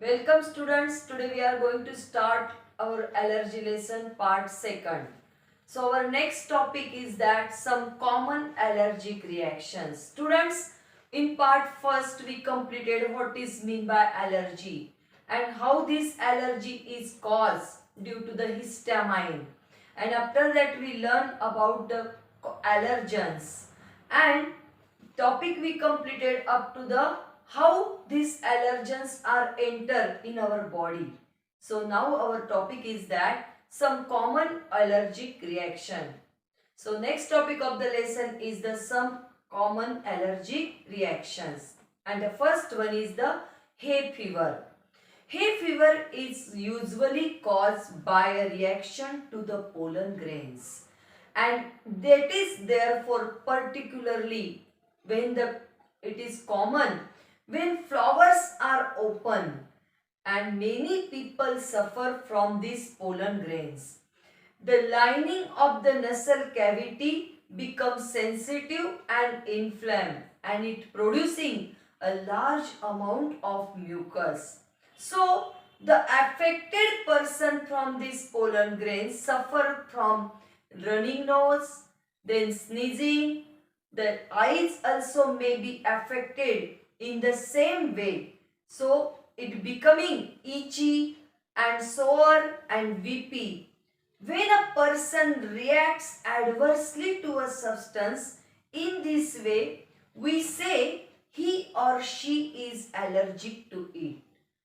Welcome students. Today we are going to start our allergy lesson part 2nd. So our next topic is that some common allergic reactions. Students, in part 1st we completed what is mean by allergy and how this allergy is caused due to the histamine. And after that we learn about the allergens and topic we completed up to the how these allergens are enter in our body. So now our topic is that some common allergic reaction. So next topic of the lesson is the some common allergic reactions. And the first one is the hay fever. Hay fever is usually caused by a reaction to the pollen grains. And that is therefore particularly when it is common when flowers are open, and many people suffer from these pollen grains. The lining of the nasal cavity becomes sensitive and inflamed, and it producing a large amount of mucus. So the affected person from these pollen grains suffer from running nose, then sneezing. The eyes also may be affected in the same way. So it becoming itchy and sore and weepy. When a person reacts adversely to a substance in this way, we say he or she is allergic to it.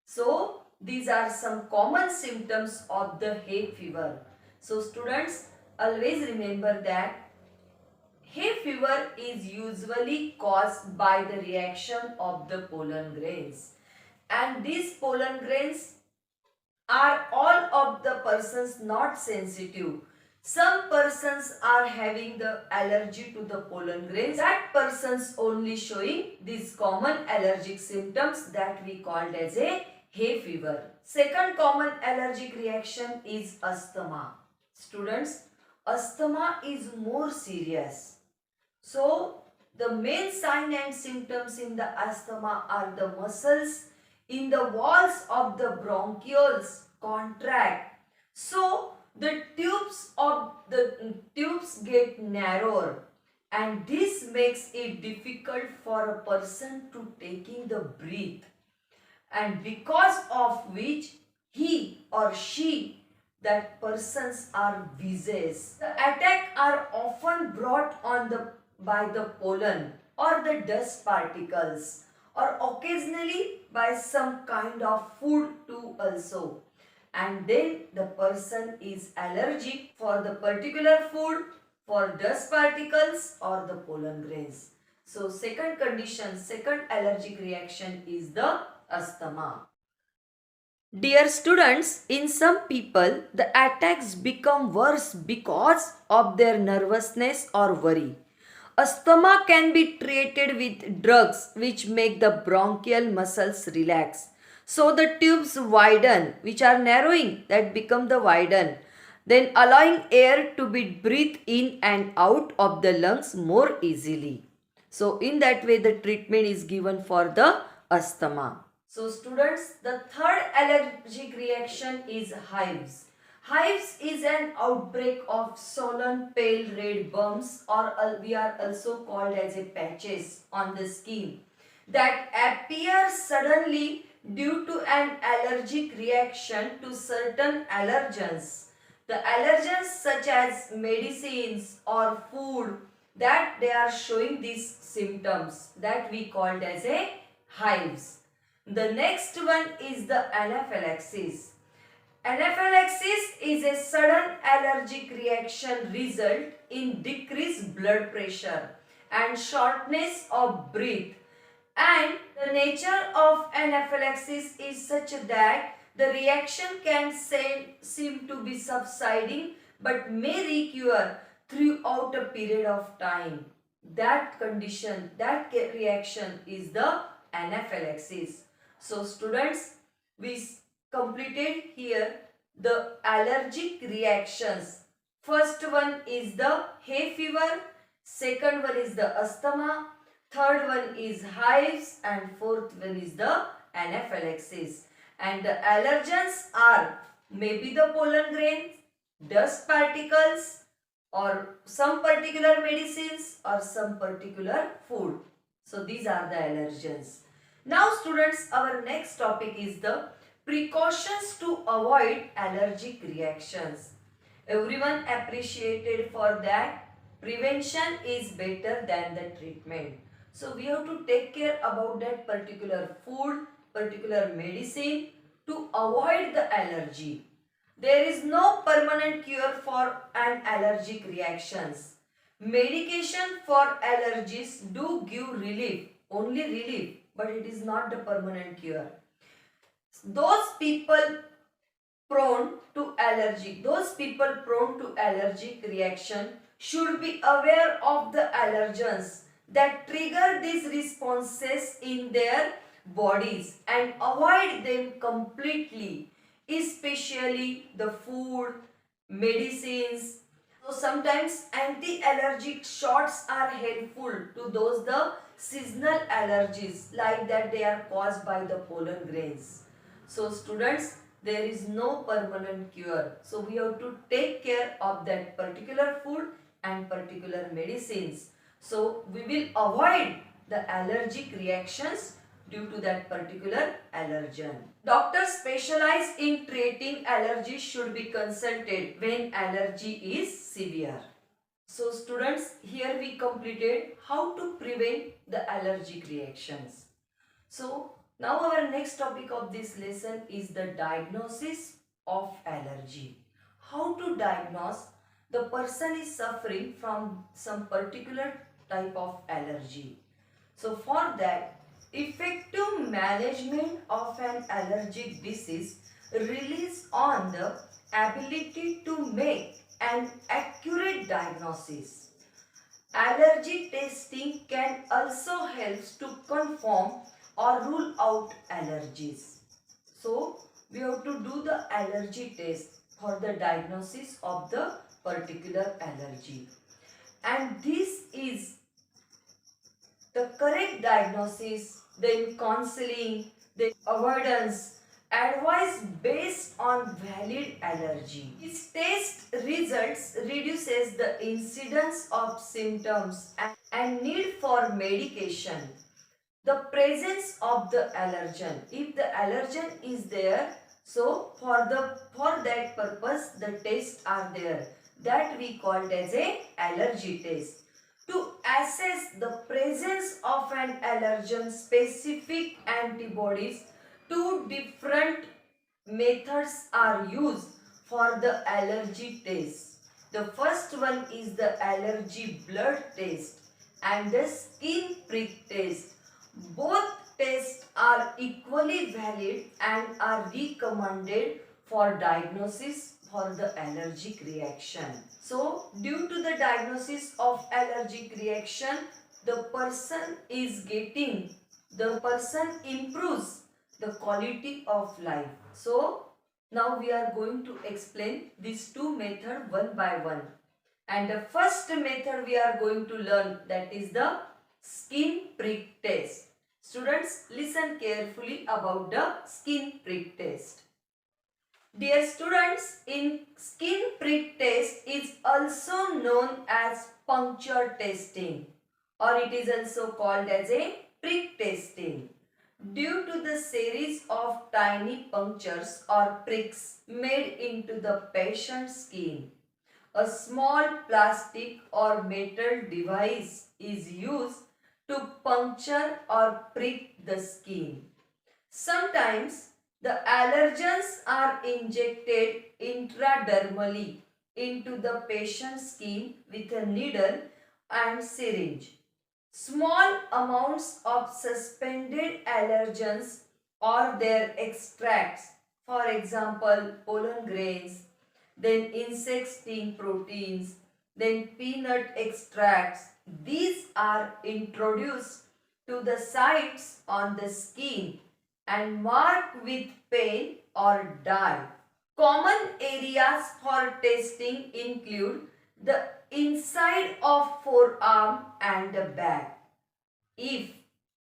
So these are some common symptoms of the hay fever. So students, always remember that hay fever is usually caused by the reaction of the pollen grains, and these pollen grains are all of the persons not sensitive. Some persons are having the allergy to the pollen grains. That persons only showing these common allergic symptoms that we called as a hay fever. Second common allergic reaction is asthma. Students, asthma is more serious. So, the main sign and symptoms in the asthma are the muscles in the walls of the bronchioles contract. So, the tubes get narrower, and this makes it difficult for a person to taking the breath, and because of which he or she that persons are wheezes. The attack are often brought on by the pollen or the dust particles, or occasionally by some kind of food too also. And then the person is allergic for the particular food, for dust particles or the pollen grains. So second condition, second allergic reaction is the asthma. Dear students, in some people, the attacks become worse because of their nervousness or worry. Asthma can be treated with drugs which make the bronchial muscles relax. So the tubes widen, which are narrowing, that become the widen. Then allowing air to be breathed in and out of the lungs more easily. So in that way the treatment is given for the asthma. So students, the third allergic reaction is hives. Hives is an outbreak of swollen pale red bumps, or we are also called as a patches on the skin, that appear suddenly due to an allergic reaction to certain allergens. The allergens such as medicines or food, that they are showing these symptoms that we called as a hives. The next one is the anaphylaxis. Anaphylaxis is a sudden allergic reaction result in decreased blood pressure and shortness of breath. And the nature of anaphylaxis is such that the reaction can seem to be subsiding but may recur throughout a period of time. That condition, that reaction is the anaphylaxis. So students, we completed here the allergic reactions. First one is the hay fever, second one is the asthma, third one is hives, and fourth one is the anaphylaxis. And the allergens are maybe the pollen grains, dust particles, or some particular medicines or some particular food. So these are the allergens. Now students, our next topic is the precautions to avoid allergic reactions. Everyone appreciated for that. Prevention is better than the treatment. So we have to take care about that particular food, particular medicine to avoid the allergy. There is no permanent cure for an allergic reactions. Medication for allergies do give relief, only relief, but it is not the permanent cure. Those people prone to allergic reaction should be aware of the allergens that trigger these responses in their bodies and avoid them completely, especially the food, medicines. So sometimes anti-allergic shots are helpful to those the seasonal allergies, like that they are caused by the pollen grains. So students, there is no permanent cure. So we have to take care of that particular food and particular medicines. So we will avoid the allergic reactions due to that particular allergen. Doctors specialized in treating allergies should be consulted when allergy is severe. So students, here we completed how to prevent the allergic reactions. So now our next topic of this lesson is the diagnosis of allergy. How to diagnose the person is suffering from some particular type of allergy. So for that, effective management of an allergic disease relies on the ability to make an accurate diagnosis. Allergy testing can also help to confirm or rule out allergies. So, we have to do the allergy test for the diagnosis of the particular allergy. And this is the correct diagnosis, then counseling, then avoidance, advice based on valid allergy. This test results reduces the incidence of symptoms and need for medication. The presence of the allergen. If the allergen is there, so for that purpose the tests are there. That we called as a allergy test. To assess the presence of an allergen specific antibodies, two different methods are used for the allergy test. The first one is the allergy blood test and the skin prick test. Both tests are equally valid and are recommended for diagnosis for the allergic reaction. So, due to the diagnosis of allergic reaction, the person improves the quality of life. So, now we are going to explain these two methods one by one. And the first method we are going to learn, that is the skin prick test. Students, listen carefully about the skin prick test. Dear students, in skin prick test is also known as puncture testing, or it is also called as a prick testing. Due to the series of tiny punctures or pricks made into the patient's skin, a small plastic or metal device is used to puncture or prick the skin. Sometimes the allergens are injected intradermally into the patient's skin with a needle and syringe. Small amounts of suspended allergens or their extracts, for example pollen grains, then insect sting proteins, then peanut extracts, these are introduced to the sites on the skin and marked with paint or dye. Common areas for testing include the inside of forearm and the back. If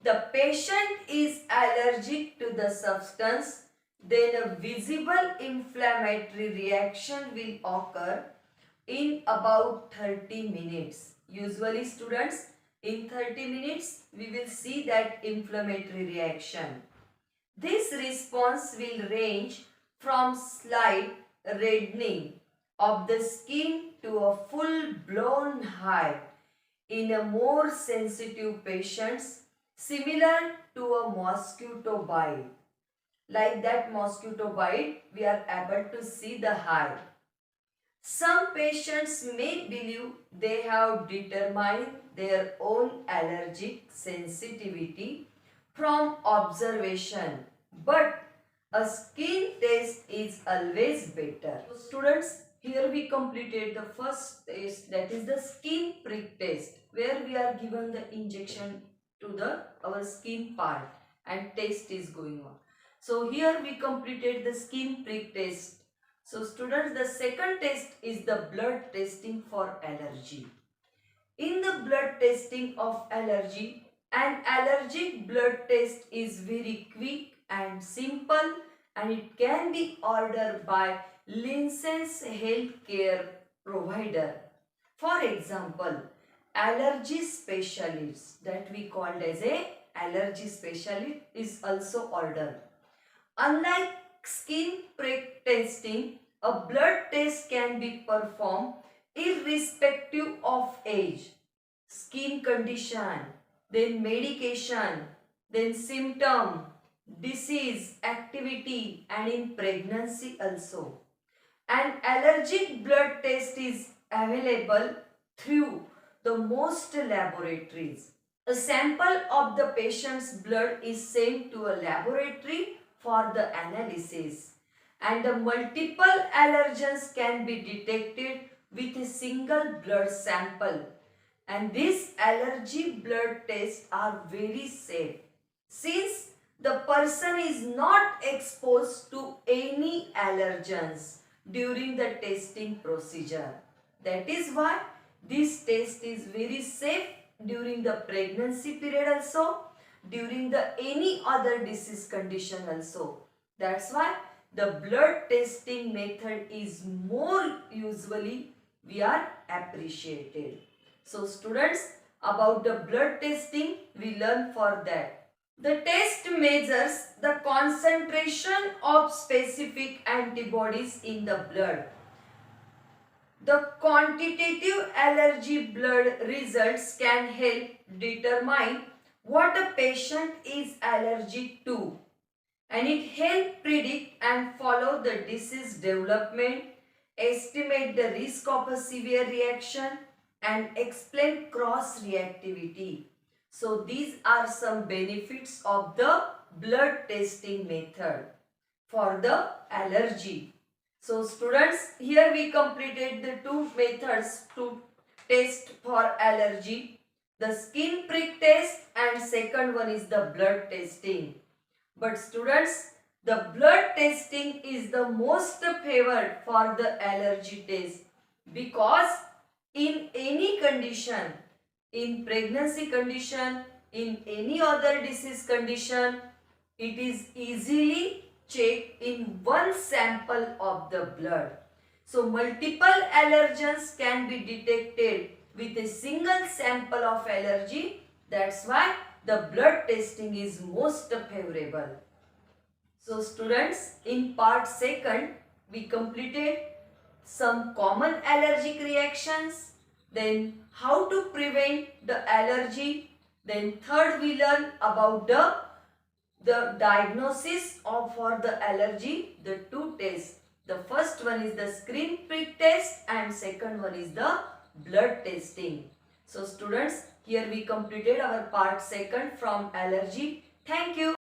the patient is allergic to the substance, then a visible inflammatory reaction will occur in about 30 minutes. Usually students, in 30 minutes we will see that inflammatory reaction. This response will range from slight reddening of the skin to a full-blown hive in a more sensitive patients, similar to a mosquito bite. Like that mosquito bite, we are able to see the hive. Some patients may believe they have determined their own allergic sensitivity from observation, but a skin test is always better. So students, here we completed the first test, that is the skin prick test, where we are given the injection to our skin part and test is going on. So here we completed the skin prick test. So students, the second test is the blood testing for allergy. In the blood testing of allergy, an allergic blood test is very quick and simple, and it can be ordered by licensed healthcare provider. For example, allergy specialist, that we called as a allergy specialist, is also ordered. Unlike skin prick testing, a blood test can be performed irrespective of age, skin condition, then medication, then symptom, disease, activity, and in pregnancy also. An allergic blood test is available through the most laboratories. A sample of the patient's blood is sent to a laboratory for the analysis, and the multiple allergens can be detected with a single blood sample, and these allergy blood tests are very safe since the person is not exposed to any allergens during the testing procedure. That is why this test is very safe during the pregnancy period also, during the any other disease condition also. That's why the blood testing method is more usually we are appreciated. So students, about the blood testing we learn for that. The test measures the concentration of specific antibodies in the blood. The quantitative allergy blood results can help determine what a patient is allergic to, and it helps predict and follow the disease development, estimate the risk of a severe reaction, and explain cross reactivity. So these are some benefits of the blood testing method for the allergy. So students, here we completed the two methods to test for allergy. The skin prick test and second one is the blood testing. But students, the blood testing is the most favored for the allergy test, because in any condition, in pregnancy condition, in any other disease condition, it is easily checked in one sample of the blood. So multiple allergens can be detected with a single sample of allergy. That's why the blood testing is most favorable. So students, in part second, we completed some common allergic reactions, then how to prevent the allergy, then third we learn about the diagnosis of for the allergy, the two tests. The first one is the skin prick test and second one is the blood testing. So students, here we completed our part second from allergy. Thank you.